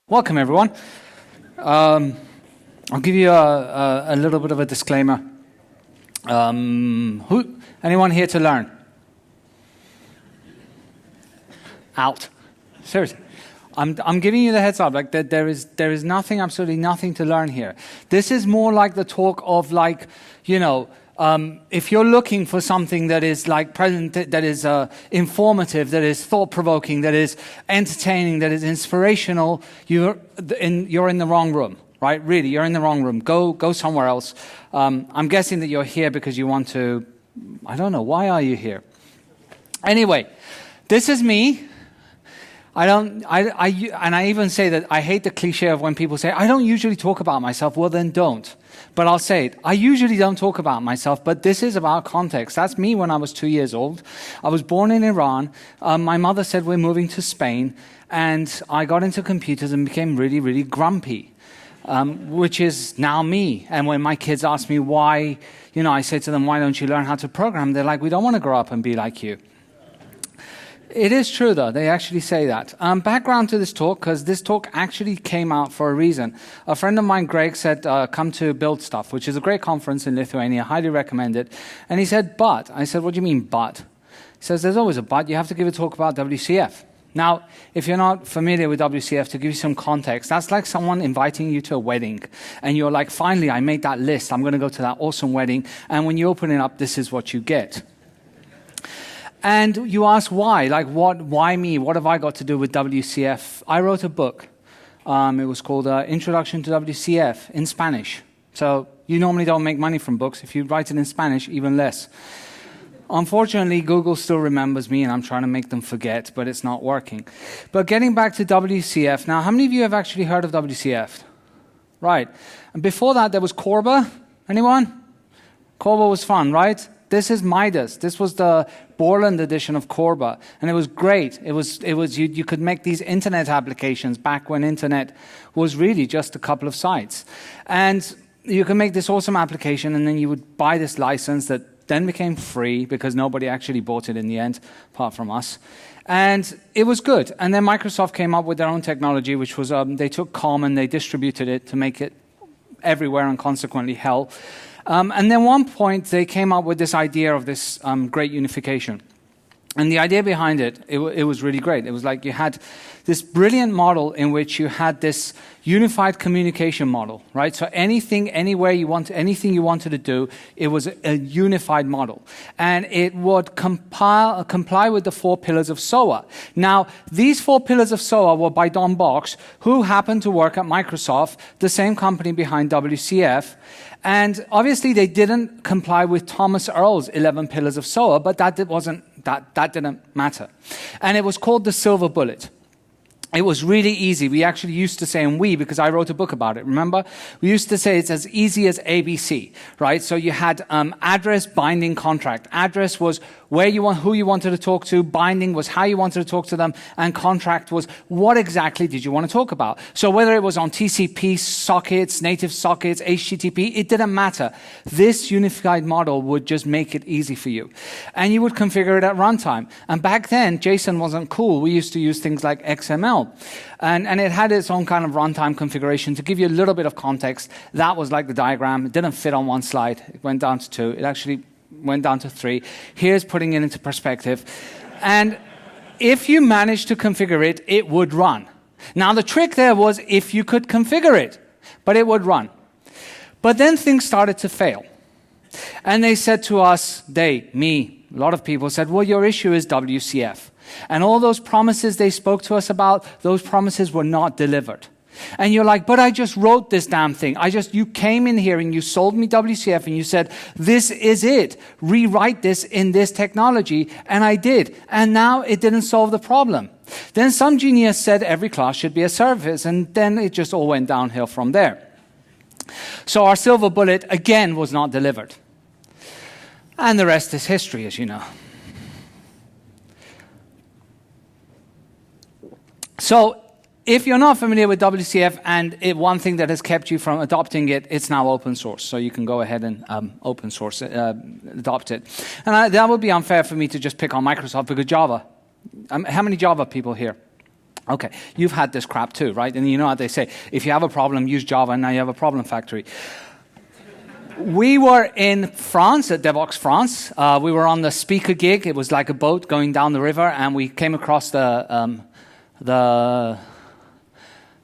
Welcome, everyone. I'll give you a little bit of a disclaimer. Anyone here to learn? Out. Seriously. I'm giving you the heads up. Like there is nothing, absolutely nothing to learn here. This is more like the talk of if you're looking for something that is like present, that is informative, that is thought-provoking, that is entertaining, that is inspirational, you're in the wrong room, right? Really, you're in the wrong room. Go somewhere else. I'm guessing that you're here because you want to. I don't know. Why are you here? Anyway, this is me. And I even say that I hate the cliche of when people say, I don't usually talk about myself. Well, then don't. But I'll say it. I usually don't talk about myself, but this is about context. That's me when I was 2 years old. I was born in Iran. My mother said we're moving to Spain, and I got into computers and became really, really grumpy, which is now me. And when my kids ask me why, I say to them, why don't you learn how to program? They're like, we don't want to grow up and be like you. It is true, though. They actually say that. Background to this talk, because this talk actually came out for a reason. A friend of mine, Greg, said, come to Build Stuff, which is a great conference in Lithuania. Highly recommend it. And he said, but. I said, what do you mean, but? He says, there's always a but. You have to give a talk about WCF. Now, if you're not familiar with WCF, to give you some context, that's like someone inviting you to a wedding. And you're like, finally, I made that list. I'm going to go to that awesome wedding. And when you open it up, this is what you get. And you ask why, why me? What have I got to do with WCF? I wrote a book. It was called Introduction to WCF in Spanish. So you normally don't make money from books. If you write it in Spanish, even less. Unfortunately, Google still remembers me, and I'm trying to make them forget, but it's not working. But getting back to WCF, now, how many of you have actually heard of WCF? Right. And before that, there was Corba. Anyone? Corba was fun, right? This is Midas. This was the Borland edition of Corba, and it was great. It was you could make these internet applications back when internet was really just a couple of sites, and you can make this awesome application, and then you would buy this license that then became free because nobody actually bought it in the end, apart from us. And it was good. And then Microsoft came up with their own technology, which was they took COM and they distributed it to make it everywhere and consequently hell. And then one point, they came up with this idea of this great unification. And the idea behind it, it was really great. It was like you had this brilliant model in which you had this unified communication model, right? So anything, anywhere you want, anything you wanted to do, it was a unified model. And it would comply with the 4 pillars of SOA. Now, these 4 pillars of SOA were by Don Box, who happened to work at Microsoft, the same company behind WCF. And obviously, they didn't comply with Thomas Earle's 11 pillars of SOA, but that didn't matter. And it was called the silver bullet. It was really easy. We actually used to say, and because I wrote a book about it, remember? We used to say it's as easy as ABC, right? So you had address, binding, contract. Address was who you wanted to talk to. Binding was how you wanted to talk to them. And contract was what exactly did you want to talk about. So whether it was on TCP, sockets, native sockets, HTTP, it didn't matter. This unified model would just make it easy for you. And you would configure it at runtime. And back then, JSON wasn't cool. We used to use things like XML. And it had its own kind of runtime configuration. To give you a little bit of context, that was like the diagram. It didn't fit on one slide. It went down to 2. It actually went down to 3. Here's putting it into perspective. And if you managed to configure it, it would run. Now, the trick there was if you could configure it, but it would run. But then things started to fail. And they said to us, a lot of people said, well, your issue is WCF. And all those promises they spoke to us about, those promises were not delivered. And you're like, but I just wrote this damn thing. You came in here and you sold me WCF and you said, this is it. Rewrite this in this technology. And I did. And now it didn't solve the problem. Then some genius said every class should be a service. And then it just all went downhill from there. So our silver bullet, again, was not delivered. And the rest is history, as you know. So if you're not familiar with WCF and one thing that has kept you from adopting it, it's now open source. So you can go ahead and open source it, adopt it. And that would be unfair for me to just pick on Microsoft because Java. How many Java people here? Okay, you've had this crap too, right? And you know how they say, if you have a problem, use Java, and now you have a problem factory. We were in France, at Devox France. We were on the speaker gig. It was like a boat going down the river, and we came across the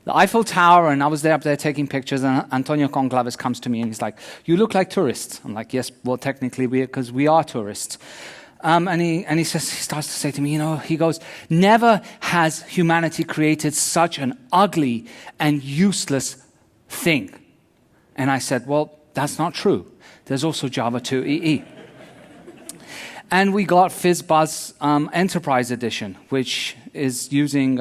Eiffel Tower, and I was there up there taking pictures, and Antonio Conclaves comes to me, and he's like, you look like tourists. I'm like, yes, well, technically, because we are tourists. And he starts to say to me, he goes, never has humanity created such an ugly and useless thing. And I said, well, that's not true. There's also Java 2 EE. And we got FizzBuzz Enterprise Edition, which is using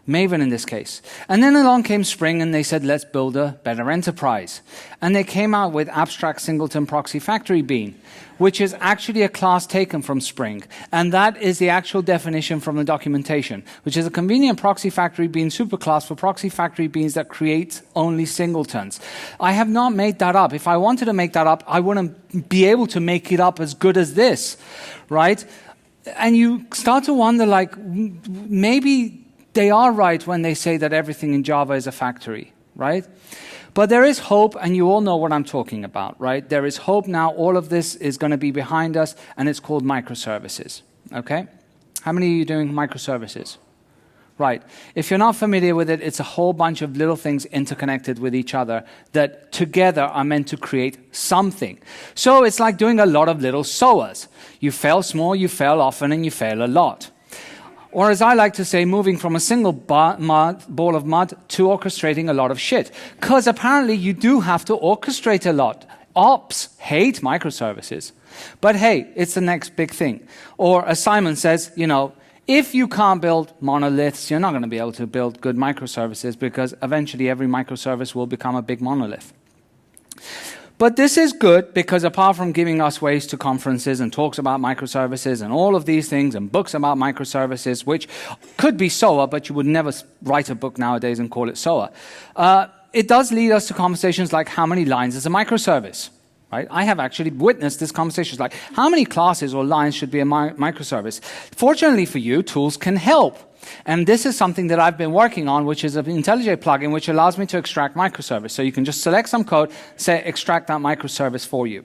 Maven in this case. And then along came Spring, and they said, let's build a better enterprise. And they came out with Abstract Singleton Proxy Factory Bean, which is actually a class taken from Spring. And that is the actual definition from the documentation, which is a convenient proxy factory bean superclass for proxy factory beans that create only singletons. I have not made that up. If I wanted to make that up, I wouldn't be able to make it up as good as this, right? And you start to wonder, like, maybe they are right when they say that everything in Java is a factory, right? But there is hope, and you all know what I'm talking about, right? There is hope now. All of this is going to be behind us, and it's called microservices, okay? How many of you are doing microservices? Right. If you're not familiar with it, it's a whole bunch of little things interconnected with each other that together are meant to create something. So it's like doing a lot of little SOAs. You fail small, you fail often, and you fail a lot. Or as I like to say, moving from a single ball of mud to orchestrating a lot of shit. Because apparently you do have to orchestrate a lot. Ops hate microservices. But hey, it's the next big thing. Or as Simon says, if you can't build monoliths, you're not going to be able to build good microservices, because eventually every microservice will become a big monolith. But this is good, because apart from giving us ways to conferences and talks about microservices and all of these things and books about microservices, which could be SOA, but you would never write a book nowadays and call it SOA, it does lead us to conversations like, how many lines is a microservice? Right? I have actually witnessed this conversation, like, how many classes or lines should be a microservice? Fortunately for you, tools can help. And this is something that I've been working on, which is an IntelliJ plugin, which allows me to extract microservice. So you can just select some code, say, extract that microservice for you.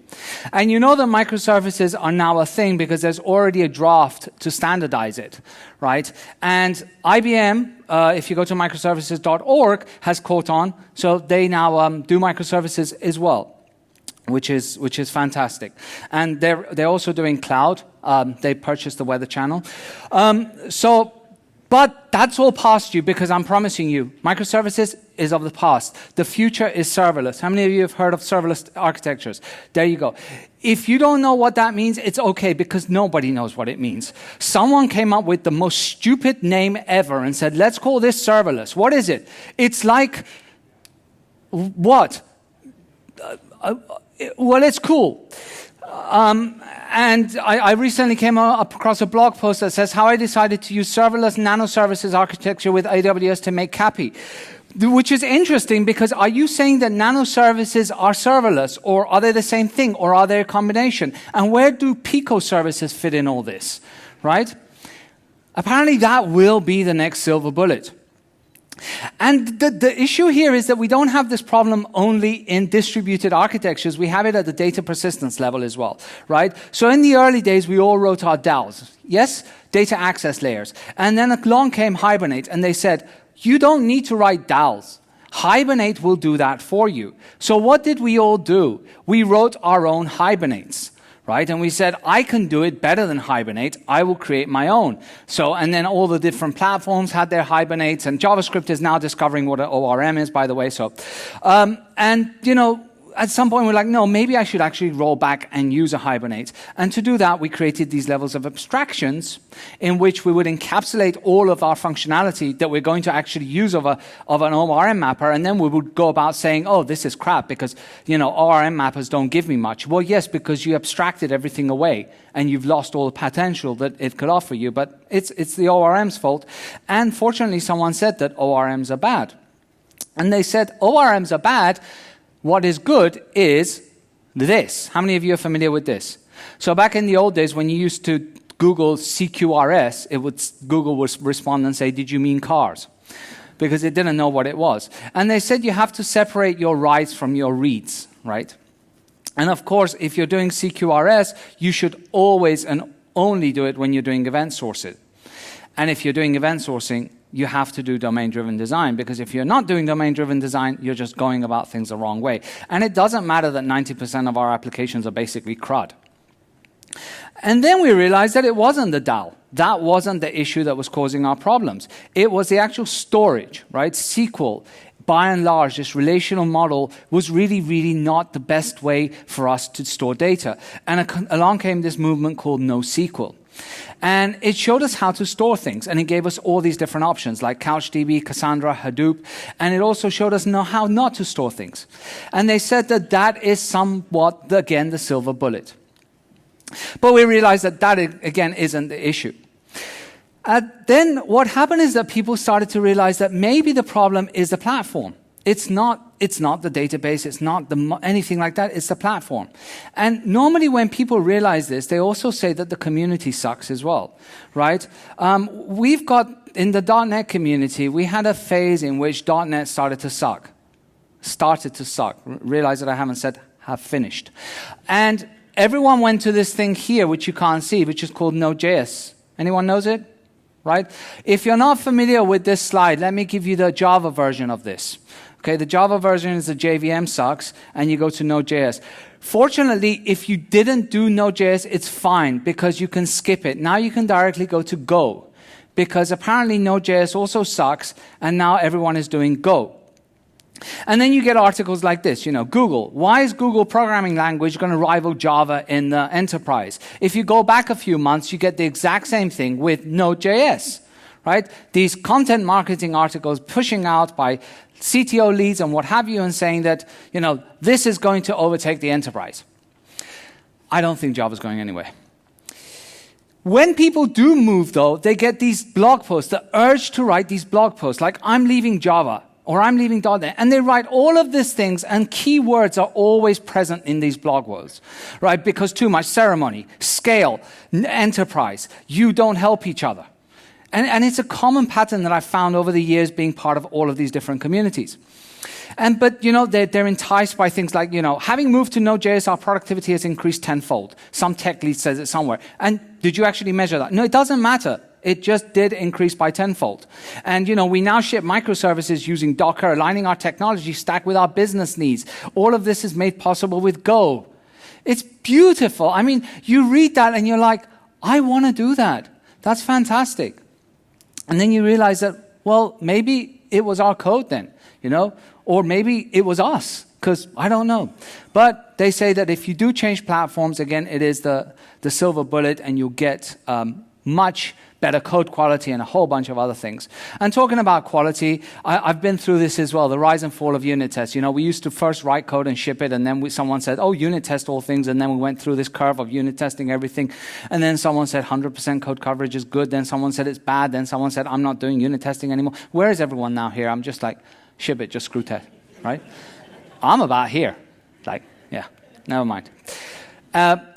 And you know that microservices are now a thing because there's already a draft to standardize it, right? And IBM, if you go to microservices.org, has caught on. So they now do microservices as well. Which is fantastic. And they're also doing cloud. They purchased the Weather Channel. But that's all past you, because I'm promising you, microservices is of the past. The future is serverless. How many of you have heard of serverless architectures? There you go. If you don't know what that means, it's okay, because nobody knows what it means. Someone came up with the most stupid name ever and said, let's call this serverless. What is it? It's like, what? Well, it's cool. And I recently came across a blog post that says how I decided to use serverless nanoservices architecture with AWS to make Cappy. Which is interesting, because are you saying that nanoservices are serverless, or are they the same thing, or are they a combination? And where do Pico services fit in all this, right? Apparently that will be the next silver bullet. And the issue here is that we don't have this problem only in distributed architectures. We have it at the data persistence level as well, right? So in the early days, we all wrote our DAOs. Yes, data access layers. And then along came Hibernate, and they said, you don't need to write DAOs. Hibernate will do that for you. So what did we all do? We wrote our own Hibernates. Right? And we said, I can do it better than Hibernate. I will create my own. So, and then all the different platforms had their Hibernates, and JavaScript is now discovering what an ORM is, by the way. So, at some point we're like, no, maybe I should actually roll back and use a Hibernate. And to do that, we created these levels of abstractions in which we would encapsulate all of our functionality that we're going to actually use of an ORM mapper, and then we would go about saying, oh, this is crap because, ORM mappers don't give me much. Well, yes, because you abstracted everything away and you've lost all the potential that it could offer you, but it's the ORM's fault. And fortunately, someone said that ORMs are bad. And they said, ORMs are bad. What is good is this. How many of you are familiar with this? So back in the old days, when you used to Google CQRS, Google would respond and say, did you mean cars? Because it didn't know what it was. And they said you have to separate your writes from your reads, right? And of course, if you're doing CQRS, you should always and only do it when you're doing event sourcing. And if you're doing event sourcing, you have to do domain-driven design, because if you're not doing domain-driven design, you're just going about things the wrong way. And it doesn't matter that 90% of our applications are basically CRUD. And then we realized that it wasn't the DAL. That wasn't the issue that was causing our problems. It was the actual storage, right? SQL, by and large, this relational model was really, really not the best way for us to store data. And along came this movement called NoSQL. And it showed us how to store things, and it gave us all these different options like CouchDB, Cassandra, Hadoop, and it also showed us how not to store things. And they said that that is somewhat, again, the silver bullet. But we realized that that, again, isn't the issue. Then what happened is that people started to realize that maybe the problem is the platform. It's not the database, it's not anything like that, it's the platform. And normally when people realize this, they also say that the community sucks as well, right? We've got, in the .NET community, we had a phase in which .NET started to suck. Realize that I haven't said have finished. And everyone went to this thing here, which you can't see, which is called Node.js. Anyone knows it? Right? If you're not familiar with this slide, let me give you the Java version of this. Okay, the Java version is the JVM sucks, and you go to Node.js. Fortunately, if you didn't do Node.js, it's fine, because you can skip it. Now you can directly go to Go, because apparently Node.js also sucks, and now everyone is doing Go. And then you get articles like this, Google. Why is Google programming language going to rival Java in the enterprise? If you go back a few months, you get the exact same thing with Node.js, right? These content marketing articles pushing out by CTO leads and what have you, and saying that, this is going to overtake the enterprise. I don't think Java's going anywhere. When people do move, though, they get these blog posts, the urge to write these blog posts, like, I'm leaving Java, or I'm leaving .NET, and they write all of these things, and keywords are always present in these blog posts, right? Because too much ceremony, scale, enterprise, you don't help each other. And it's a common pattern that I've found over the years being part of all of these different communities. But they're enticed by things like, having moved to Node.js, our productivity has increased tenfold. Some tech lead says it somewhere. And did you actually measure that? No, it doesn't matter. It just did increase by tenfold. And, we now ship microservices using Docker, aligning our technology stack with our business needs. All of this is made possible with Go. It's beautiful. I mean, you read that and you're like, I want to do that. That's fantastic. And then you realize that, well, maybe it was our code then, or maybe it was us, because I don't know. But they say that if you do change platforms, again, it is the silver bullet, and you'll get much better code quality and a whole bunch of other things. And talking about quality, I've been through this as well, the rise and fall of unit tests. We used to first write code and ship it, and then someone said, oh, unit test all things, and then we went through this curve of unit testing everything. And then someone said 100% code coverage is good, then someone said it's bad, then someone said I'm not doing unit testing anymore. Where is everyone now here? I'm just like, ship it, just screw test, right? I'm about here. Like, yeah, never mind.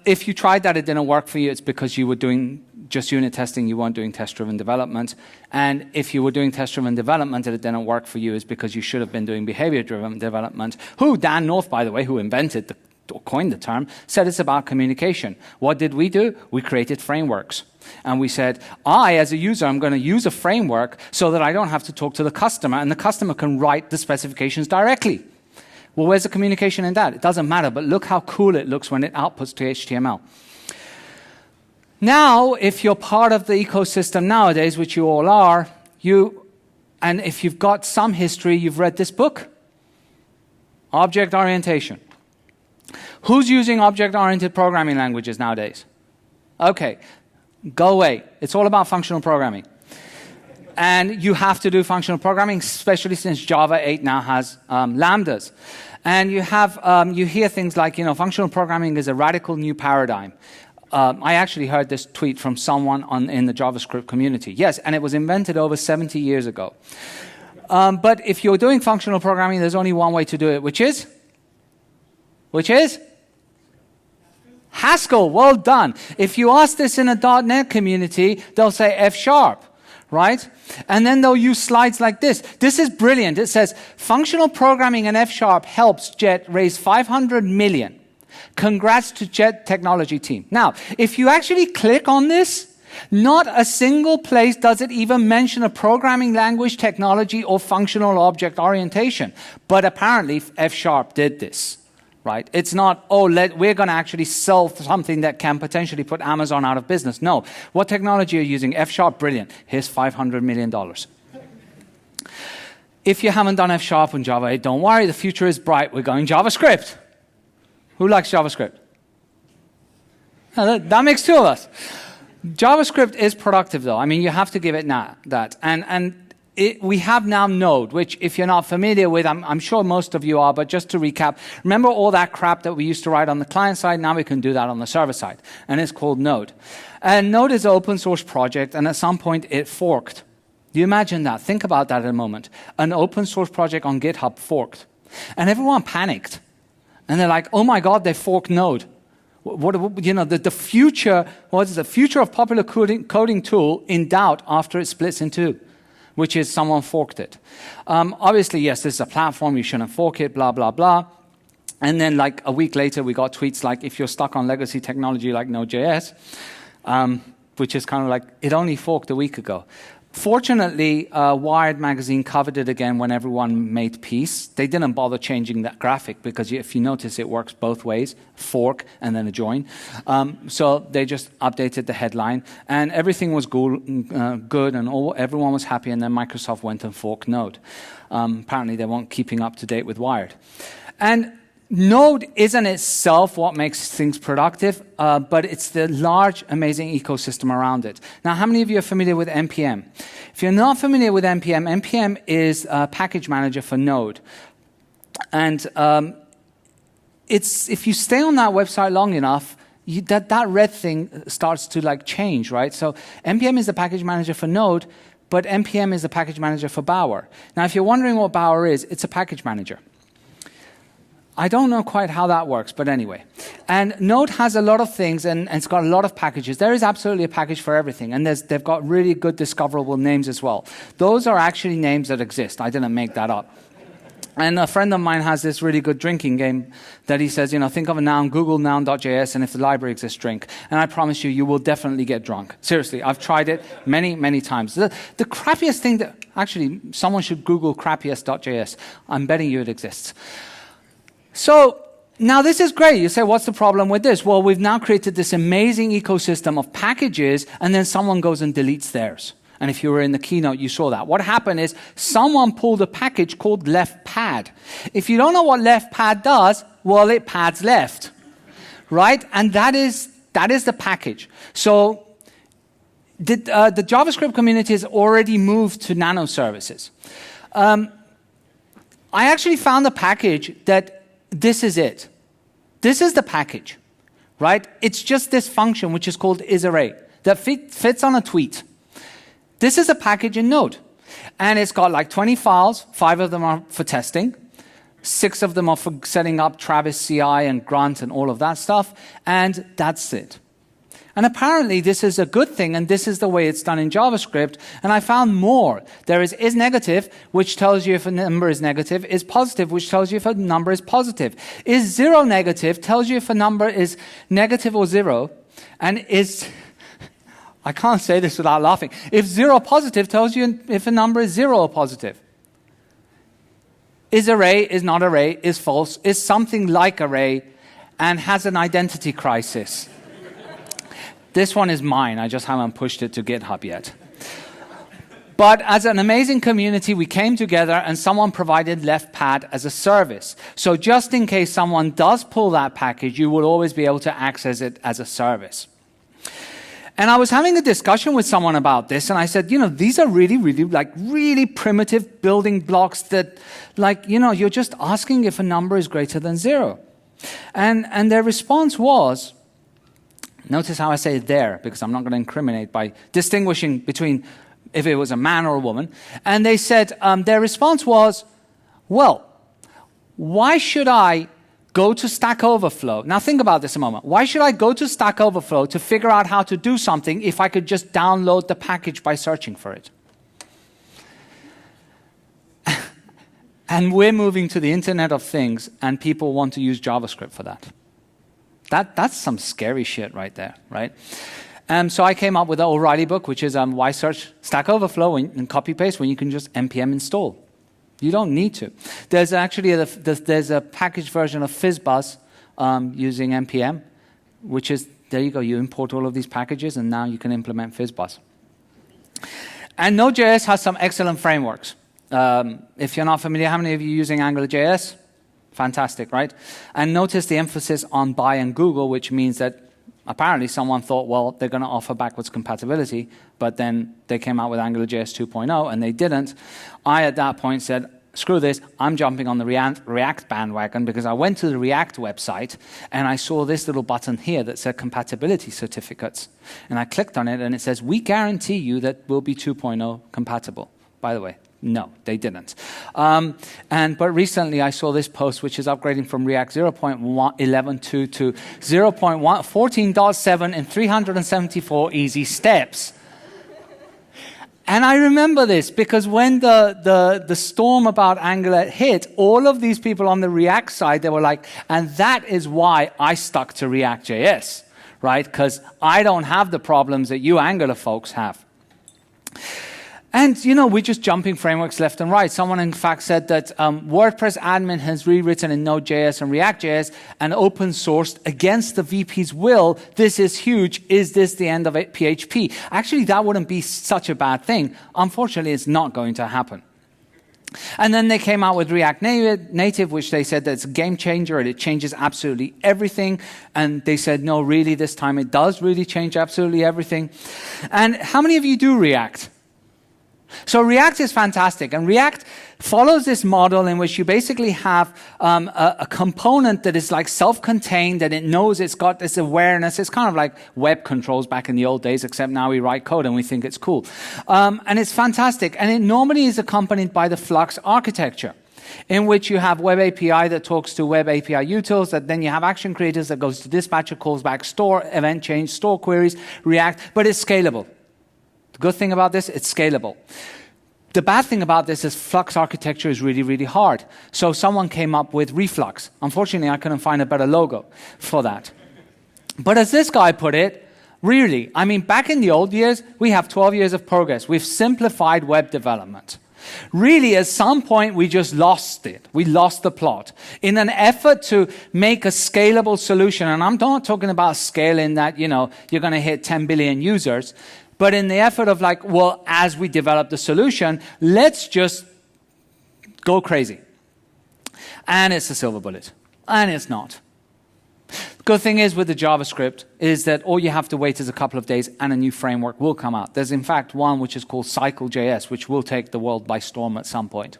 If you tried that, it didn't work for you, it's because you were doing just unit testing, you weren't doing test-driven development. And if you were doing test-driven development and it didn't work for you, it's because you should have been doing behavior-driven development. Dan North, by the way, who invented or coined the term, said it's about communication. What did we do? We created frameworks. And we said, as a user, I'm going to use a framework so that I don't have to talk to the customer, and the customer can write the specifications directly. Well, where's the communication in that? It doesn't matter, but look how cool it looks when it outputs to HTML. Now, if you're part of the ecosystem nowadays, which you all are, and if you've got some history, you've read this book, Object Orientation. Who's using object-oriented programming languages nowadays? Okay, go away. It's all about functional programming. And you have to do functional programming, especially since Java 8 now has lambdas. And you hear things like, functional programming is a radical new paradigm. I actually heard this tweet from someone in the JavaScript community. Yes, and it was invented over 70 years ago. But if you're doing functional programming, there's only one way to do it, which is? Haskell, well done. If you ask this in a .NET community, they'll say F#, right? And then they'll use slides like this. This is brilliant. It says, functional programming in F# helps Jet raise 500 million. Congrats to Jet technology team. Now, if you actually click on this, not a single place does it even mention a programming language, technology, or functional object orientation. But apparently, F# did this, right? It's not, oh, we're going to actually sell something that can potentially put Amazon out of business. No. What technology are you using? F#, brilliant. Here's $500 million. If you haven't done F# and Java 8, don't worry, the future is bright. We're going JavaScript. Who likes JavaScript? That makes two of us. JavaScript is productive, though. I mean, you have to give it that. And we have now Node, which if you're not familiar with, I'm sure most of you are, but just to recap, remember all that crap that we used to write on the client side? Now we can do that on the server side, and it's called Node. And Node is an open source project, and at some point it forked. Do you imagine that? Think about that in a moment. An open source project on GitHub forked. And everyone panicked. And they're like, oh my God, they forked Node. The future, what is the future of popular coding tool in doubt after it splits in two, which is someone forked it. Obviously, yes, this is a platform, you shouldn't fork it, blah, blah, blah. And then like a week later, we got tweets like, if you're stuck on legacy technology like Node.js, which is kind of like, it only forked a week ago. Fortunately, Wired magazine covered it again when everyone made peace. They didn't bother changing that graphic because if you notice, it works both ways, fork and then a join. So they just updated the headline, and everything was good and everyone was happy, and then Microsoft went and forked Node. Apparently, they weren't keeping up to date with Wired. And Node isn't itself what makes things productive, but it's the large, amazing ecosystem around it. Now, how many of you are familiar with NPM? If you're not familiar with NPM, NPM is a package manager for Node. And if you stay on that website long enough, that red thing starts to like change, right? So NPM is the package manager for Node, but NPM is the package manager for Bower. Now, if you're wondering what Bower is, it's a package manager. I don't know quite how that works, but anyway. And Node has a lot of things, and it's got a lot of packages. There is absolutely a package for everything, and they've got really good discoverable names as well. Those are actually names that exist. I didn't make that up. And a friend of mine has this really good drinking game that he says, think of a noun, Google noun.js, and if the library exists, drink. And I promise you, you will definitely get drunk. Seriously, I've tried it many, many times. The crappiest thing that, actually, someone should Google crappiest.js. I'm betting you it exists. So now this is great. You say, what's the problem with this? Well, we've now created this amazing ecosystem of packages, and then someone goes and deletes theirs. And if you were in the keynote, you saw that. What happened is someone pulled a package called left pad. If you don't know what left pad does, well, it pads left, right? And that is the package. So the JavaScript community has already moved to nanoservices. I actually found a package that this is it. This is the package, right? It's just this function, which is called isArray, that fits on a tweet. This is a package in Node. And it's got like 20 files. 5 of them are for testing. 6 of them are for setting up Travis CI and Grunt and all of that stuff. And that's it. And apparently this is a good thing, and this is the way it's done in JavaScript. And I found more. There is negative, which tells you if a number is negative, is positive, which tells you if a number is positive. Is 0 negative tells you if a number is negative or 0, and is, I can't say this without laughing, if 0 positive tells you if a number is 0 or positive. Is array, is not array, is false, is something like array, and has an identity crisis. This one is mine. I just haven't pushed it to GitHub yet. But as an amazing community, we came together and someone provided left pad as a service. So just in case someone does pull that package, you will always be able to access it as a service. And I was having a discussion with someone about this, and I said, these are really primitive building blocks that, you're just asking if a number is greater than 0. And their response was, notice how I say there, because I'm not going to incriminate by distinguishing between if it was a man or a woman. And they said, their response was, well, why should I go to Stack Overflow. Now think about this a moment. Why should I go to Stack Overflow to figure out how to do something if I could just download the package by searching for it? And we're moving to the Internet of Things, and people want to use JavaScript for that. That's some scary shit right there, right? So I came up with the O'Reilly book, which is why search Stack Overflow and copy paste when you can just npm install. You don't need to. There's actually there's a packaged version of FizzBuzz using npm, which is, there you go, you import all of these packages, and now you can implement FizzBuzz. And Node.js has some excellent frameworks. If you're not familiar, how many of you are using AngularJS? Fantastic, right? And notice the emphasis on by and Google, which means that apparently someone thought, well, they're going to offer backwards compatibility, but then they came out with AngularJS 2.0 and they didn't. I, at that point, said, screw this, I'm jumping on the React bandwagon, because I went to the React website and I saw this little button here that said compatibility certificates. And I clicked on it and it says, we guarantee you that we'll be 2.0 compatible. By the way, no, they didn't. But recently I saw this post, which is upgrading from React 0.11.2 to 0.14.7 in 374 easy steps. And I remember this because when the storm about Angular hit, all of these people on the React side, they were like, and that is why I stuck to React.js, right? Because I don't have the problems that you Angular folks have. And, you know, we're just jumping frameworks left and right. Someone, in fact, said that WordPress admin has rewritten in Node.js and React.js and open sourced against the VP's will. This is huge. Is this the end of PHP? Actually, that wouldn't be such a bad thing. Unfortunately, it's not going to happen. And then they came out with React Native, which they said that's a game changer and it changes absolutely everything. And they said, no, really, this time it does really change absolutely everything. And how many of you do React? So React is fantastic, and React follows this model in which you basically have a component that is like self-contained, and it knows it's got this awareness. It's kind of like web controls back in the old days, except now we write code and we think it's cool. And it's fantastic, and it normally is accompanied by the Flux architecture, in which you have Web API that talks to Web API utils, that then you have action creators that goes to dispatcher, calls back store, event change, store queries, React, but it's scalable. The good thing about this, it's scalable. The bad thing about this is Flux architecture is really, really hard. So someone came up with Reflux. Unfortunately, I couldn't find a better logo for that. But as this guy put it, really, I mean, back in the old years, we have 12 years of progress. We've simplified web development. Really, at some point, we just lost it. We lost the plot. In an effort to make a scalable solution, and I'm not talking about scaling that, you know, you're going to hit 10 billion users, but in the effort of like, well, as we develop the solution, let's just go crazy. And it's a silver bullet. And it's not. The good thing is with the JavaScript is that all you have to wait is a couple of days and a new framework will come out. There's in fact one which is called Cycle.js, which will take the world by storm at some point.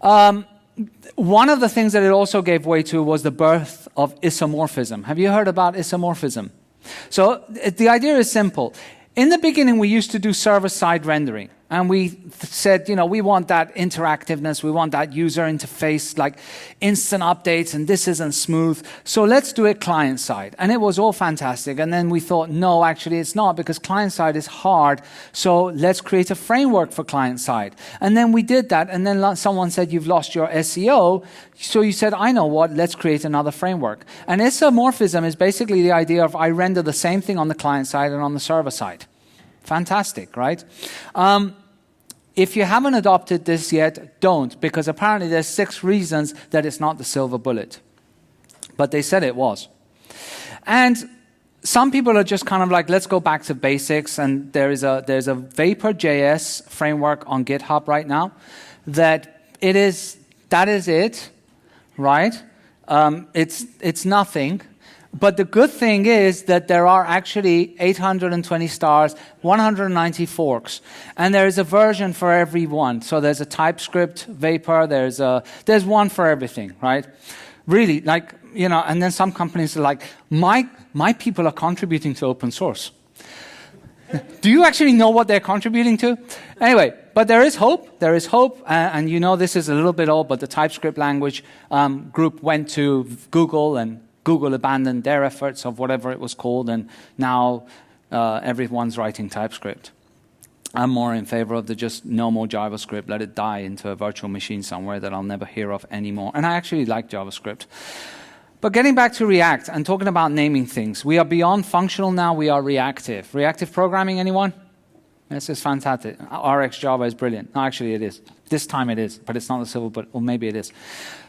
One of the things that it also gave way to was the birth of isomorphism. Have you heard about isomorphism? So the idea is simple. In the beginning, we used to do server-side rendering. And we said, you know, we want that interactiveness. We want that user interface, like instant updates, and this isn't smooth. So let's do it client-side. And it was all fantastic. And then we thought, no, actually, it's not, because client-side is hard. So let's create a framework for client-side. And then we did that. And then someone said, you've lost your SEO. So you said, I know what, let's create another framework. And isomorphism is basically the idea of I render the same thing on the client-side and on the server-side. Fantastic, right? If you haven't adopted this yet, don't, because apparently there's 6 reasons that it's not the silver bullet. But they said it was. And some people are just kind of like, let's go back to basics, and there's a Vapor.js framework on GitHub right now that is it, right? It's nothing. But the good thing is that there are actually 820 stars, 190 forks, and there is a version for every one. So there's a TypeScript Vapor, there's one for everything, right? Really, like, you know, and then some companies are like, my people are contributing to open source. Do you actually know what they're contributing to? Anyway, but there is hope. There is hope. And you know this is a little bit old, but the TypeScript language group went to Google, and Google abandoned their efforts of whatever it was called, and now everyone's writing TypeScript. I'm more in favor of the just no more JavaScript, let it die into a virtual machine somewhere that I'll never hear of anymore. And I actually like JavaScript. But getting back to React and talking about naming things, we are beyond functional now, we are reactive. Reactive programming, anyone? This is fantastic. RX Java is brilliant. No, actually it is. This time it is, but it's not the silver bullet, or maybe it is.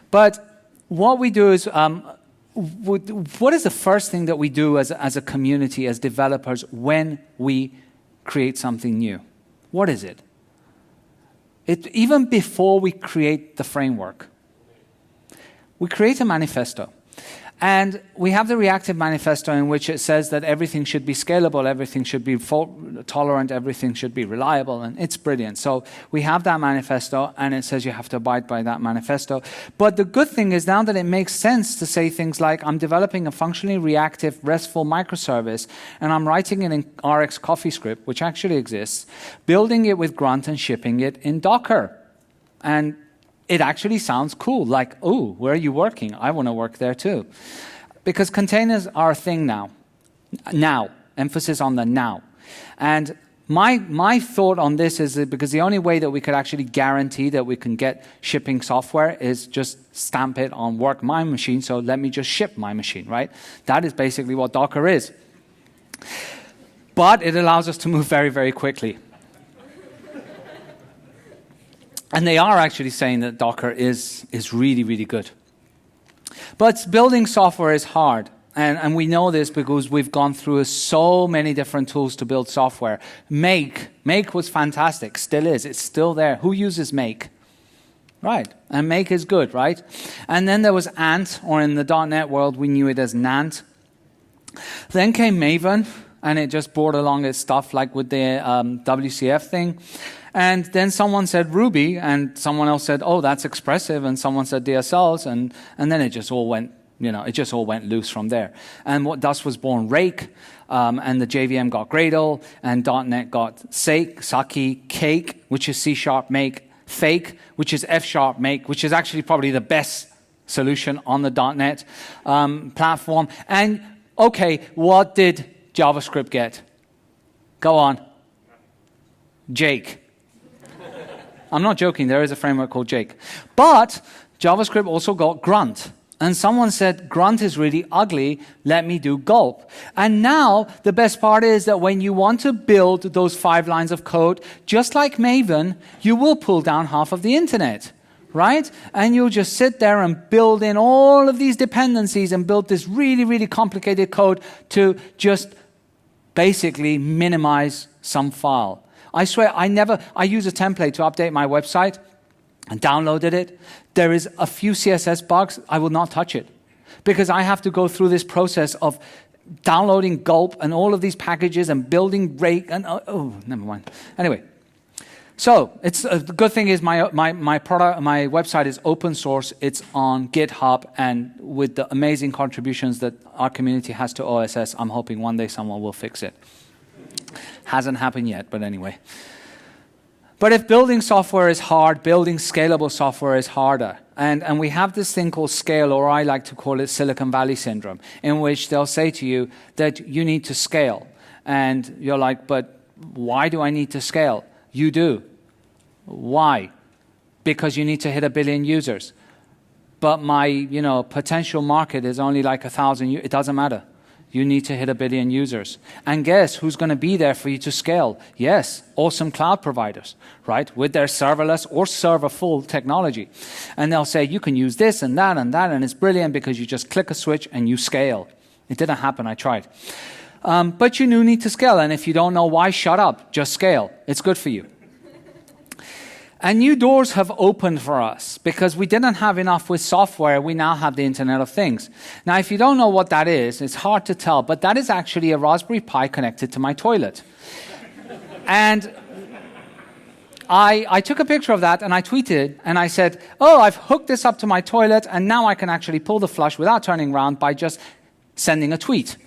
But what we do is, what is the first thing that we do as a community, as developers, when we create something new? What is it? Even before we create the framework, we create a manifesto. And we have the Reactive manifesto in which it says that everything should be scalable, everything should be fault tolerant, everything should be reliable, and it's brilliant. So we have that manifesto, and it says you have to abide by that manifesto. But the good thing is now that it makes sense to say things like, I'm developing a functionally reactive RESTful microservice, and I'm writing it in RX CoffeeScript, which actually exists, building it with Grunt and shipping it in Docker. And it actually sounds cool, like, oh, where are you working? I want to work there too. Because containers are a thing now. Now, emphasis on the now. And my thought on this is that because the only way that we could actually guarantee that we can get shipping software is just stamp it on work my machine, so let me just ship my machine, right? That is basically what Docker is. But it allows us to move very, very quickly. And they are actually saying that Docker is really, really good. But building software is hard. And we know this because we've gone through so many different tools to build software. Make was fantastic, still is. It's still there. Who uses Make? Right. And Make is good, right? And then there was Ant, or in the .NET world, we knew it as Nant. Then came Maven, and it just brought along its stuff, like with the WCF thing. And then someone said Ruby, and someone else said, oh, that's expressive, and someone said DSLs, and then it just all went, it just all went loose from there. And thus was born Rake, and the JVM got Gradle, and .NET got Saki, Cake, which is C# Make, Fake, which is F# Make, which is actually probably the best solution on the .NET platform. And, okay, what did JavaScript get? Go on. Jake. I'm not joking, there is a framework called Jake. But JavaScript also got Grunt. And someone said, Grunt is really ugly, let me do Gulp. And now, the best part is that when you want to build those 5 lines of code, just like Maven, you will pull down half of the internet, right? And you'll just sit there and build in all of these dependencies and build this really, really complicated code to just basically minimize some file. I swear, I use a template to update my website and downloaded it. There is a few CSS bugs, I will not touch it. Because I have to go through this process of downloading Gulp and all of these packages and building Rake and, oh, never mind. Anyway, so the good thing is my website is open source, it's on GitHub, and with the amazing contributions that our community has to OSS, I'm hoping one day someone will fix it. Hasn't happened yet, but anyway. But if building software is hard, building scalable software is harder. And we have this thing called scale, or I like to call it Silicon Valley syndrome, in which they'll say to you that you need to scale. And you're like, but why do I need to scale? You do. Why? Because you need to hit 1 billion users. But my potential market is only like 1,000. It doesn't matter. You need to hit 1 billion users. And guess who's going to be there for you to scale? Yes, awesome cloud providers, right? With their serverless or server-full technology. And they'll say, you can use this and that, and it's brilliant because you just click a switch and you scale. It didn't happen, I tried. But you do need to scale, and if you don't know why, shut up, just scale. It's good for you. And new doors have opened for us because we didn't have enough with software. We now have the Internet of Things. Now, if you don't know what that is, it's hard to tell, but that is actually a Raspberry Pi connected to my toilet. And I took a picture of that and I tweeted and I said, oh, I've hooked this up to my toilet and now I can actually pull the flush without turning around by just sending a tweet.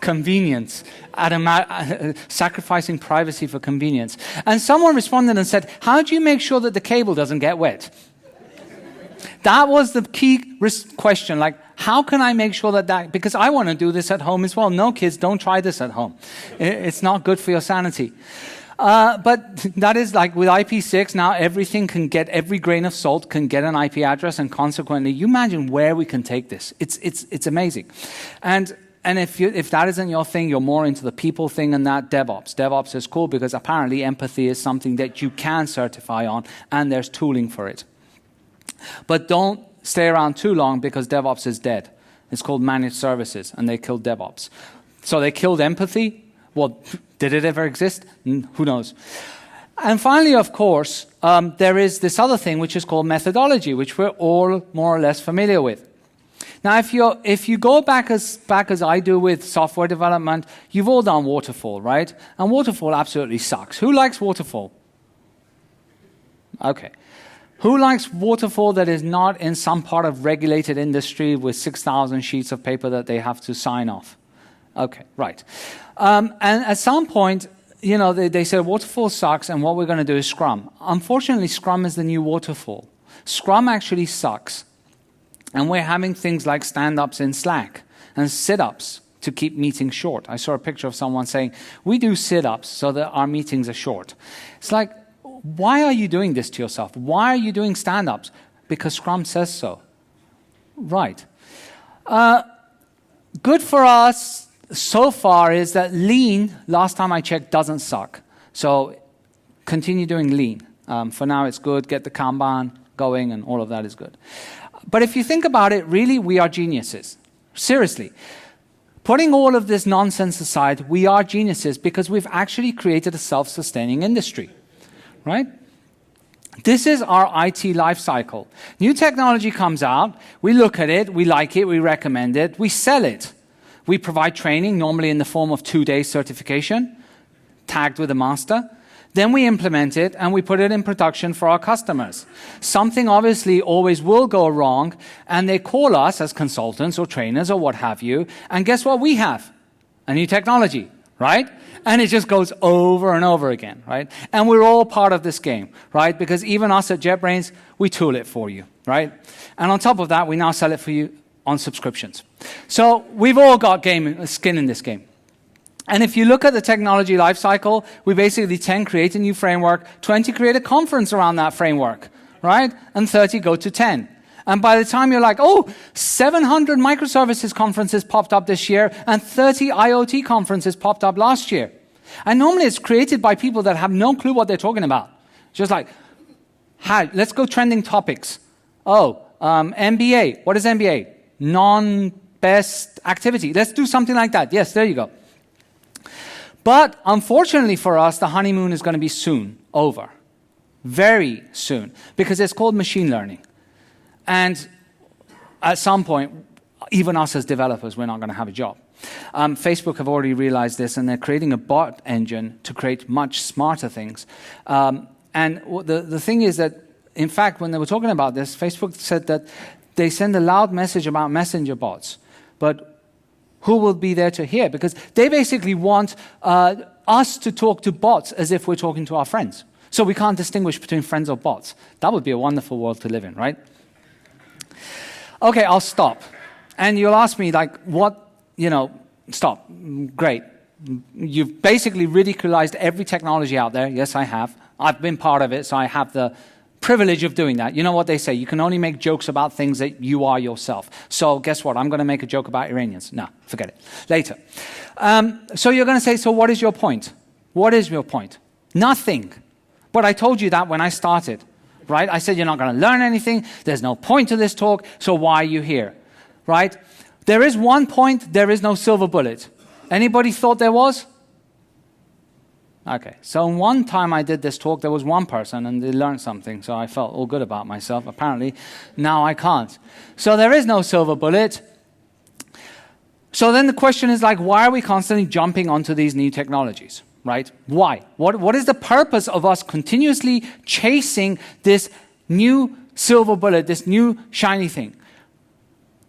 convenience, sacrificing privacy for convenience. And someone responded and said, how do you make sure that the cable doesn't get wet? That was the key question, like, how can I make sure that, because I want to do this at home as well. No, kids, don't try this at home. It's not good for your sanity. But that is like with IP6, now everything can get, every grain of salt can get an IP address, and consequently, you imagine where we can take this. It's amazing. And if that isn't your thing, you're more into the people thing and that, DevOps. DevOps is cool because apparently empathy is something that you can certify on, and there's tooling for it. But don't stay around too long because DevOps is dead. It's called managed services, and they killed DevOps. So they killed empathy. Well, did it ever exist? Who knows? And finally, of course, there is this other thing which is called methodology, which we're all more or less familiar with. Now, if you go back as I do with software development, you've all done waterfall, right? And waterfall absolutely sucks. Who likes waterfall? Okay. Who likes waterfall that is not in some part of regulated industry with 6,000 sheets of paper that they have to sign off? Okay, right. And at some point, you know, they said waterfall sucks, and what we're going to do is Scrum. Unfortunately, Scrum is the new waterfall. Scrum actually sucks. And we're having things like stand-ups in Slack and sit-ups to keep meetings short. I saw a picture of someone saying, we do sit-ups so that our meetings are short. It's like, why are you doing this to yourself? Why are you doing stand-ups? Because Scrum says so. Right. Good for us so far is that Lean, last time I checked, doesn't suck. So continue doing Lean. For now, it's good. Get the Kanban going, and all of that is good. But if you think about it, really, we are geniuses. Seriously. Putting all of this nonsense aside, we are geniuses because we've actually created a self-sustaining industry. Right? This is our IT life cycle. New technology comes out, we look at it, we like it, we recommend it, we sell it. We provide training, normally in the form of 2-day certification, tagged with a master. Then we implement it and we put it in production for our customers. Something obviously always will go wrong, and they call us as consultants or trainers or what have you, and guess what we have? A new technology, right? And it just goes over and over again, right? And we're all part of this game, right? Because even us at JetBrains, we tool it for you, right? And on top of that, we now sell it for you on subscriptions. So we've all got skin in this game. And if you look at the technology lifecycle, we basically 10 create a new framework, 20 create a conference around that framework, right? And 30 go to 10. And by the time you're like, oh, 700 microservices conferences popped up this year and 30 IoT conferences popped up last year. And normally it's created by people that have no clue what they're talking about. Just like, hi, let's go trending topics. Oh, MBA. What is MBA? Non-best activity. Let's do something like that. Yes, there you go. But unfortunately for us, the honeymoon is going to be soon over. Very soon. Because it's called machine learning. And at some point, even us as developers, we're not going to have a job. Facebook have already realized this, and they're creating a bot engine to create much smarter things. And the thing is that, in fact, when they were talking about this, Facebook said that they send a loud message about messenger bots. But who will be there to hear? Because they basically want us to talk to bots as if we're talking to our friends. So we can't distinguish between friends or bots. That would be a wonderful world to live in, right? Okay, I'll stop. And you'll ask me, like, what, stop. Great. You've basically ridiculized every technology out there. Yes, I have. I've been part of it, so I have the privilege of doing that. You know what they say? You can only make jokes about things that you are yourself. So guess what? I'm going to make a joke about Iranians. No, forget it. Later. So you're going to say, so what is your point? What is your point? Nothing. But I told you that when I started. Right? I said, you're not going to learn anything. There's no point to this talk. So why are you here? Right? There is one point. There is no silver bullet. Anybody thought there was? Okay. So one time I did this talk, there was one person and they learned something. So I felt all good about myself. Apparently, now I can't. So there is no silver bullet. So then the question is like, why are we constantly jumping onto these new technologies? Right? Why? What is the purpose of us continuously chasing this new silver bullet, this new shiny thing?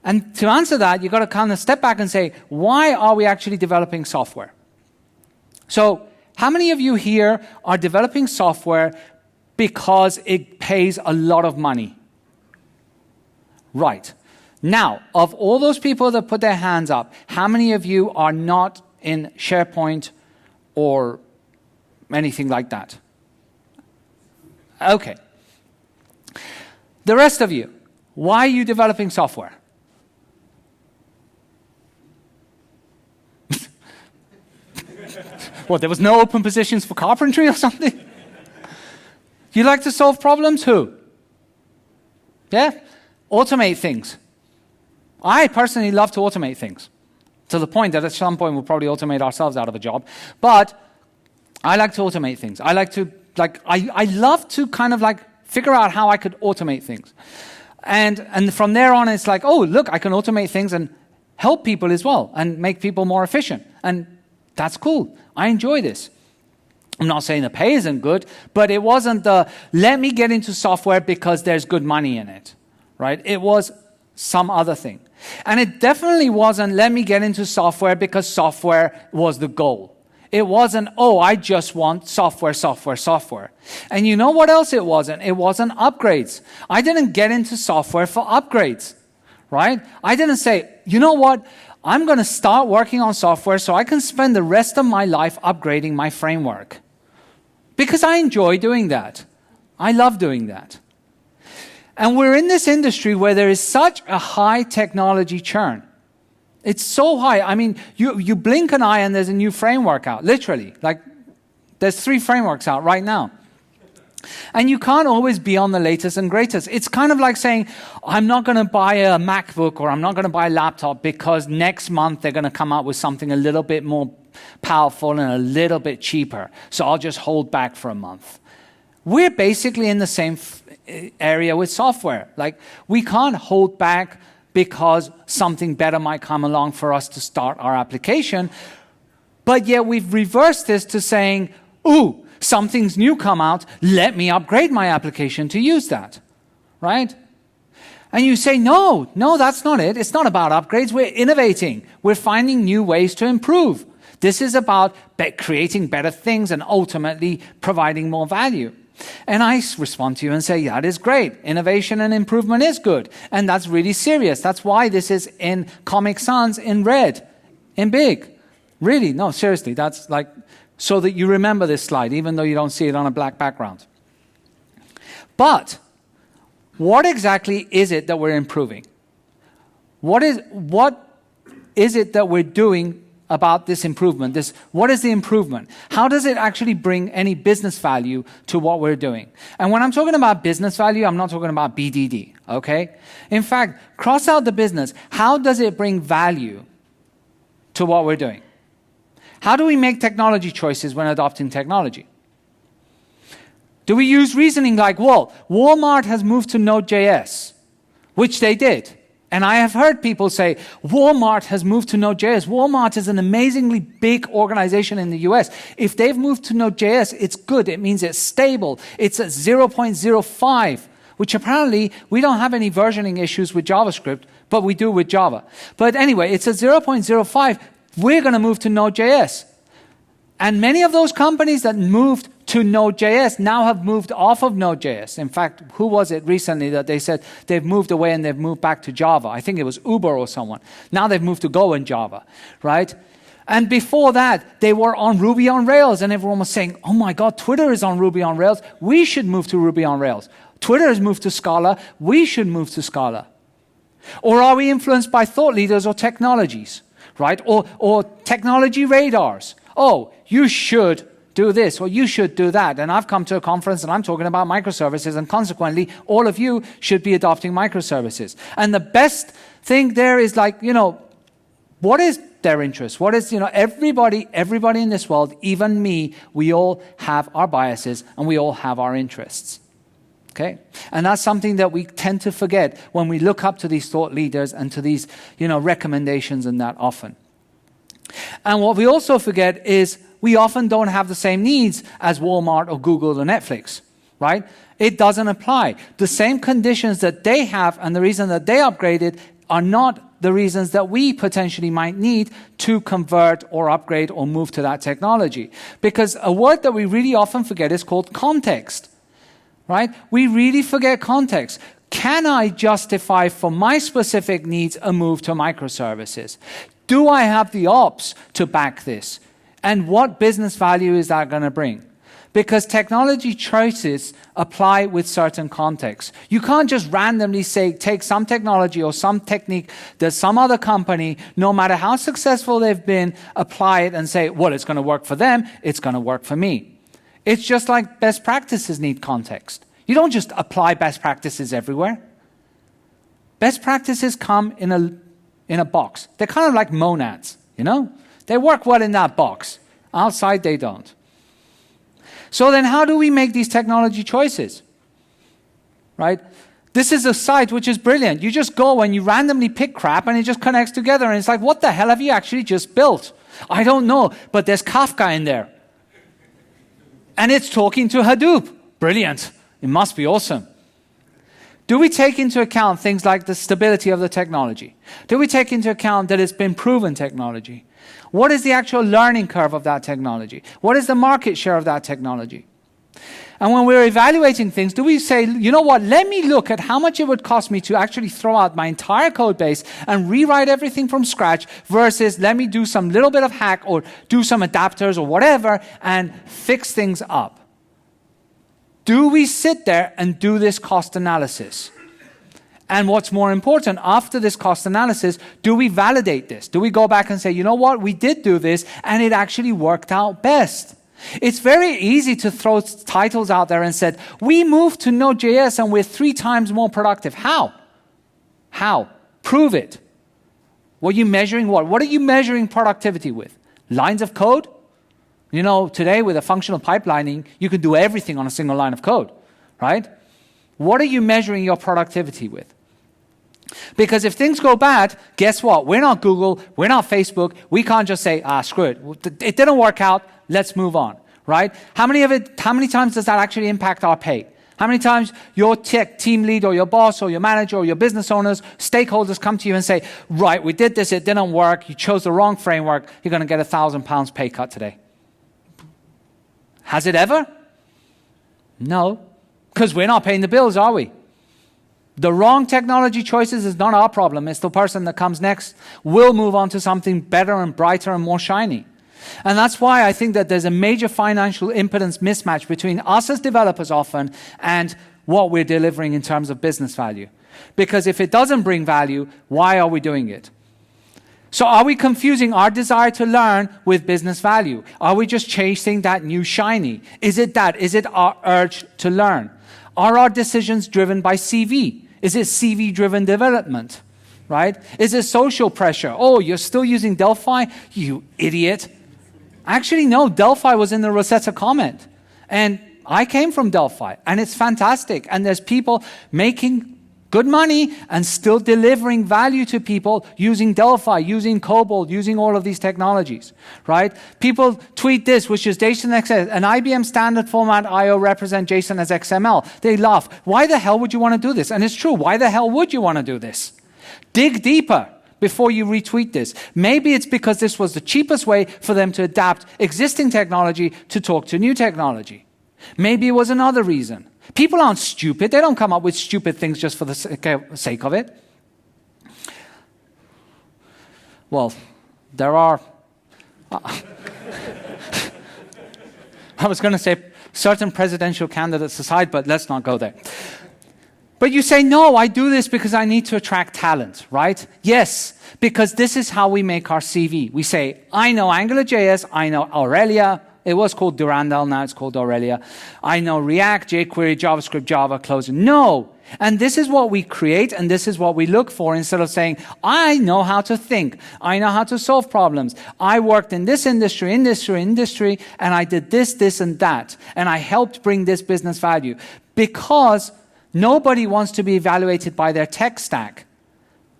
And to answer that, you've got to kind of step back and say, why are we actually developing software? So how many of you here are developing software because it pays a lot of money? Right. Now, of all those people that put their hands up, how many of you are not in SharePoint or anything like that? Okay. The rest of you, why are you developing software? What, there was no open positions for carpentry or something? You like to solve problems? Who? Yeah? Automate things. I personally love to automate things, to the point that at some point we'll probably automate ourselves out of a job. But I like to automate things. I love to kind of like figure out how I could automate things. And from there on, it's like, oh, look, I can automate things and help people as well and make people more efficient. And that's cool. I enjoy this. I'm not saying the pay isn't good, but it wasn't the, let me get into software because there's good money in it, right? It was some other thing. And it definitely wasn't, let me get into software because software was the goal. It wasn't, oh, I just want software, software, software. And you know what else it wasn't? It wasn't upgrades. I didn't get into software for upgrades, right? I didn't say, you know what? I'm going to start working on software so I can spend the rest of my life upgrading my framework. Because I enjoy doing that. I love doing that. And we're in this industry where there is such a high technology churn. It's so high. I mean, you blink an eye and there's a new framework out, literally. Like, there's 3 frameworks out right now. And you can't always be on the latest and greatest. It's kind of like saying, I'm not going to buy a MacBook or I'm not going to buy a laptop because next month they're going to come out with something a little bit more powerful and a little bit cheaper. So I'll just hold back for a month. We're basically in the same area with software. Like, we can't hold back because something better might come along for us to start our application. But yet we've reversed this to saying, ooh, something's new come out, let me upgrade my application to use that, right? And you say, no, that's not it. It's not about upgrades. We're innovating. We're finding new ways to improve. This is about creating better things and ultimately providing more value. And I respond to you and say, yeah, that is great. Innovation and improvement is good. And that's really serious. That's why this is in Comic Sans in red, in big. Really, no, seriously, that's like, so that you remember this slide, even though you don't see it on a black background. But what exactly is it that we're improving? What is it that we're doing about this improvement? What is the improvement? How does it actually bring any business value to what we're doing? And when I'm talking about business value, I'm not talking about BDD, okay? In fact, cross out the business. How does it bring value to what we're doing? How do we make technology choices when adopting technology? Do we use reasoning like, well, Walmart has moved to Node.js, which they did. And I have heard people say, Walmart has moved to Node.js. Walmart is an amazingly big organization in the US. If they've moved to Node.js, it's good. It means it's stable. It's at 0.05, which apparently we don't have any versioning issues with JavaScript, but we do with Java. But anyway, it's at 0.05. We're going to move to Node.js. And many of those companies that moved to Node.js now have moved off of Node.js. In fact, who was it recently that they said they've moved away and they've moved back to Java? I think it was Uber or someone. Now they've moved to Go and Java, right? And before that, they were on Ruby on Rails, and everyone was saying, oh my God, Twitter is on Ruby on Rails. We should move to Ruby on Rails. Twitter has moved to Scala. We should move to Scala. Or are we influenced by thought leaders or technologies? Right? Or technology radars. Oh, you should do this, or you should do that. And I've come to a conference and I'm talking about microservices, and consequently, all of you should be adopting microservices. And the best thing there is like, what is their interest? What is, everybody in this world, even me, we all have our biases and we all have our interests. Okay? And that's something that we tend to forget when we look up to these thought leaders and to these, recommendations and that often. And what we also forget is we often don't have the same needs as Walmart or Google or Netflix, right? It doesn't apply. The same conditions that they have and the reason that they upgraded are not the reasons that we potentially might need to convert or upgrade or move to that technology. Because a word that we really often forget is called context, right? We really forget context. Can I justify for my specific needs a move to microservices? Do I have the ops to back this? And what business value is that going to bring? Because technology choices apply with certain contexts. You can't just randomly say, take some technology or some technique that some other company, no matter how successful they've been, apply it and say, well, it's going to work for them, it's going to work for me. It's just like best practices need context. You don't just apply best practices everywhere. Best practices come in a box. They're kind of like monads, you know? They work well in that box. Outside, they don't. So then how do we make these technology choices? Right? This is a site which is brilliant. You just go and you randomly pick crap and it just connects together and it's like, what the hell have you actually just built? I don't know, but there's Kafka in there. And it's talking to Hadoop. Brilliant. It must be awesome. Do we take into account things like the stability of the technology? Do we take into account that it's been proven technology? What is the actual learning curve of that technology? What is the market share of that technology? And when we're evaluating things, do we say, you know what, let me look at how much it would cost me to actually throw out my entire code base and rewrite everything from scratch versus let me do some little bit of hack or do some adapters or whatever and fix things up? Do we sit there and do this cost analysis? And what's more important, after this cost analysis, do we validate this? Do we go back and say, you know what, we did do this and it actually worked out best? It's very easy to throw titles out there and said, we moved to Node.js and we're 3 times more productive. How? How? Prove it. Were you measuring what? What are you measuring productivity with? Lines of code? You know, today with a functional pipelining, you can do everything on a single line of code, right? What are you measuring your productivity with? Because if things go bad, guess what? We're not Google, we're not Facebook. We can't just say, screw it. It didn't work out, let's move on, right? How many times does that actually impact our pay? How many times your tech team lead or your boss or your manager or your business owners, stakeholders come to you and say, right, we did this, it didn't work, you chose the wrong framework, you're going to get £1,000 pay cut today. Has it ever? No, because we're not paying the bills, are we? The wrong technology choices is not our problem. It's the person that comes next will move on to something better and brighter and more shiny. And that's why I think that there's a major financial impedance mismatch between us as developers often and what we're delivering in terms of business value. Because if it doesn't bring value, why are we doing it? So are we confusing our desire to learn with business value? Are we just chasing that new shiny? Is it that? Is it our urge to learn? Are our decisions driven by CV? Is it CV-driven development, right? Is it social pressure? Oh, you're still using Delphi? You idiot. Actually, no, Delphi was in the Rosetta comment. And I came from Delphi, and it's fantastic. And there's people making good money and still delivering value to people using Delphi, using COBOL, using all of these technologies, right? People tweet this, which is JSON XML, an IBM standard format IO represent JSON as XML. They laugh. Why the hell would you want to do this? And it's true. Why the hell would you want to do this? Dig deeper before you retweet this. Maybe it's because this was the cheapest way for them to adapt existing technology to talk to new technology. Maybe it was another reason. People aren't stupid. They don't come up with stupid things just for the sake of it. Well, there are... I was going to say certain presidential candidates aside, but let's not go there. But you say, no, I do this because I need to attract talent, right? Yes, because this is how we make our CV. We say, I know AngularJS, I know Aurelia. It was called Durandal, now it's called Aurelia. I know React, jQuery, JavaScript, Java, closure. No. And this is what we create and this is what we look for instead of saying, I know how to think. I know how to solve problems. I worked in this industry, and I did this, and that. And I helped bring this business value. Because nobody wants to be evaluated by their tech stack.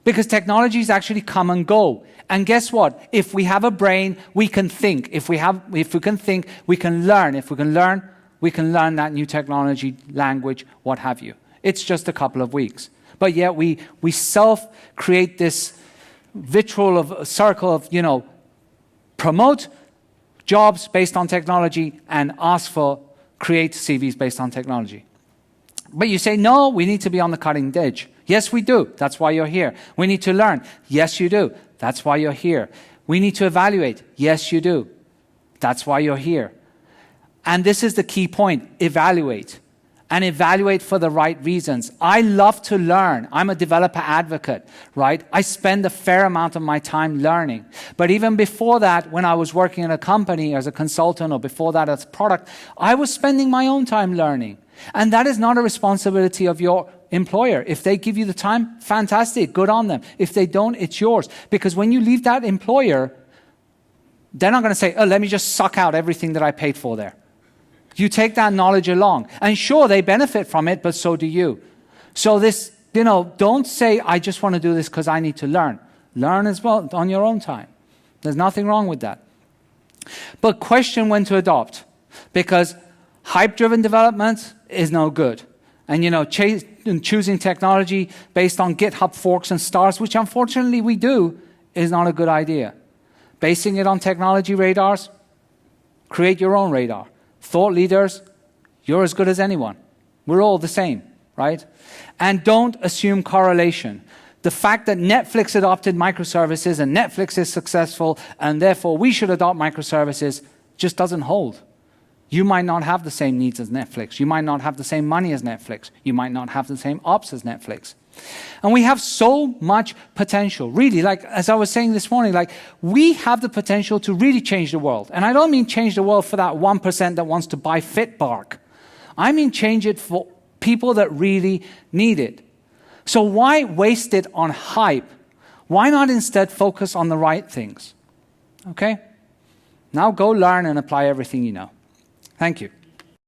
Because technologies actually come and go. And guess what? If we have a brain, we can think. If we can think, we can learn. If we can learn, we can learn that new technology, language, what have you. It's just a couple of weeks. But yet we self-create this circle of, promote jobs based on technology and create CVs based on technology. But you say, no, we need to be on the cutting edge. Yes, we do. That's why you're here. We need to learn. Yes, you do. That's why you're here. We need to evaluate. Yes, you do. That's why you're here. And this is the key point. Evaluate. And evaluate for the right reasons. I love to learn. I'm a developer advocate, right? I spend a fair amount of my time learning. But even before that, when I was working in a company as a consultant, or before that as a product, I was spending my own time learning. And that is not a responsibility of your employer. If they give you the time, fantastic, good on them. If they don't, it's yours. Because when you leave that employer, they're not going to say, oh, let me just suck out everything that I paid for there. You take that knowledge along. And sure, they benefit from it, but so do you. So this, don't say, I just want to do this because I need to learn. Learn as well on your own time. There's nothing wrong with that. But question when to adopt. Because hype-driven development is no good. And, choosing technology based on GitHub forks and stars, which unfortunately we do, is not a good idea. Basing it on technology radars, create your own radar. Thought leaders, you're as good as anyone. We're all the same, right? And don't assume correlation. The fact that Netflix adopted microservices and Netflix is successful and therefore we should adopt microservices just doesn't hold. You might not have the same needs as Netflix. You might not have the same money as Netflix. You might not have the same ops as Netflix. And we have so much potential. Really, as I was saying this morning, we have the potential to really change the world. And I don't mean change the world for that 1% that wants to buy FitBark. I mean change it for people that really need it. So why waste it on hype? Why not instead focus on the right things? Okay? Now go learn and apply everything you know. Thank you.